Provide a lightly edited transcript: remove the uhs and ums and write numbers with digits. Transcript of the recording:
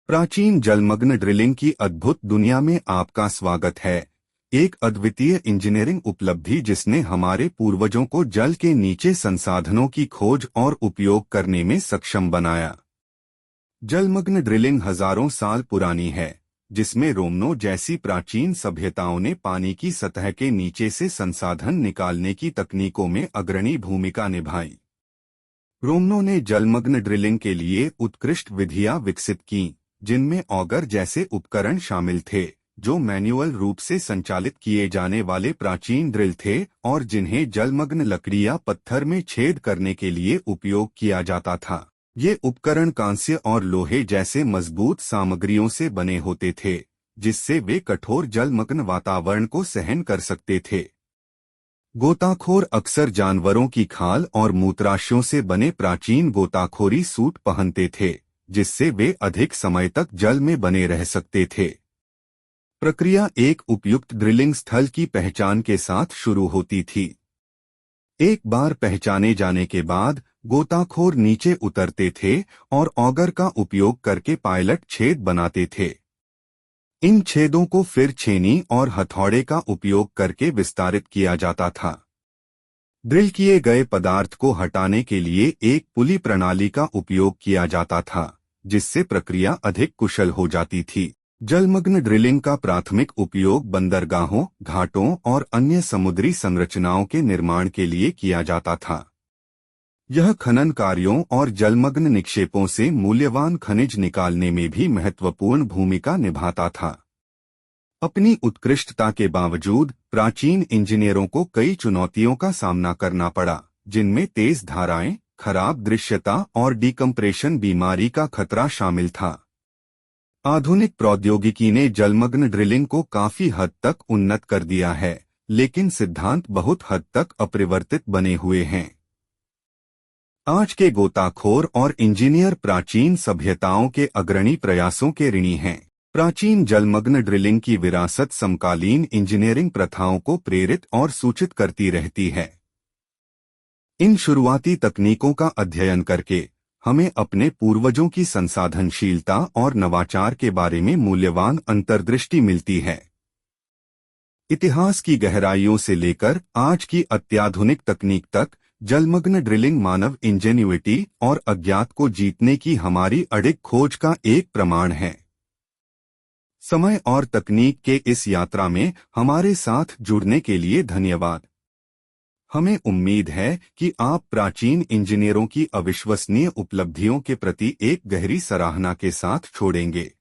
प्राचीन जलमग्न ड्रिलिंग की अद्भुत दुनिया में आपका स्वागत है। एक अद्वितीय इंजीनियरिंग उपलब्धि जिसने हमारे पूर्वजों को जल के नीचे संसाधनों की खोज और उपयोग करने में सक्षम बनाया। जलमग्न ड्रिलिंग हजारों साल पुरानी है, जिसमें रोमनों जैसी प्राचीन सभ्यताओं ने पानी की सतह के नीचे से संसाधन निकालने की तकनीकों में अग्रणी भूमिका निभाई। रोमनों ने जलमग्न ड्रिलिंग के लिए उत्कृष्ट विधियां विकसित कीं, जिनमें ऑगर जैसे उपकरण शामिल थे, जो मैन्युअल रूप से संचालित किए जाने वाले प्राचीन ड्रिल थे और जिन्हें जलमग्न लकड़ी या पत्थर में छेद करने के लिए उपयोग किया जाता था। ये उपकरण कांस्य और लोहे जैसे मजबूत सामग्रियों से बने होते थे, जिससे वे कठोर जलमग्न वातावरण को सहन कर सकते थे। गोताखोर अक्सर जानवरों की खाल और मूत्राशयों से बने प्राचीन गोताखोरी सूट पहनते थे, जिससे वे अधिक समय तक जल में बने रह सकते थे। प्रक्रिया एक उपयुक्त ड्रिलिंग स्थल की पहचान के साथ शुरू होती थी। एक बार पहचाने जाने के बाद गोताखोर नीचे उतरते थे और ऑगर का उपयोग करके पायलट छेद बनाते थे। इन छेदों को फिर छेनी और हथौड़े का उपयोग करके विस्तारित किया जाता था। ड्रिल किए गए पदार्थ को हटाने के लिए एक पुली प्रणाली का उपयोग किया जाता था, जिससे प्रक्रिया अधिक कुशल हो जाती थी। जलमग्न ड्रिलिंग का प्राथमिक उपयोग बंदरगाहों, घाटों और अन्य समुद्री संरचनाओं के निर्माण के लिए किया जाता था। यह खनन कार्यों और जलमग्न निक्षेपों से मूल्यवान खनिज निकालने में भी महत्वपूर्ण भूमिका निभाता था। अपनी उत्कृष्टता के बावजूद प्राचीन इंजीनियरों को कई चुनौतियों का सामना करना पड़ा, जिनमें तेज धाराएं, खराब दृश्यता और डिकम्प्रेशन बीमारी का खतरा शामिल था। आधुनिक प्रौद्योगिकी ने जलमग्न ड्रिलिंग को काफी हद तक उन्नत कर दिया है, लेकिन सिद्धांत बहुत हद तक अपरिवर्तित बने हुए हैं। आज के गोताखोर और इंजीनियर प्राचीन सभ्यताओं के अग्रणी प्रयासों के ऋणी हैं। प्राचीन जलमग्न ड्रिलिंग की विरासत समकालीन इंजीनियरिंग प्रथाओं को प्रेरित और सूचित करती रहती है। इन शुरुआती तकनीकों का अध्ययन करके हमें अपने पूर्वजों की संसाधनशीलता और नवाचार के बारे में मूल्यवान अंतर्दृष्टि मिलती है। इतिहास की गहराइयों से लेकर आज की अत्याधुनिक तकनीक तक जलमग्न ड्रिलिंग मानव इंजेन्युइटी और अज्ञात को जीतने की हमारी अडिग खोज का एक प्रमाण है। समय और तकनीक के इस यात्रा में हमारे साथ जुड़ने के लिए धन्यवाद। हमें उम्मीद है कि आप प्राचीन इंजीनियरों की अविश्वसनीय उपलब्धियों के प्रति एक गहरी सराहना के साथ छोड़ेंगे।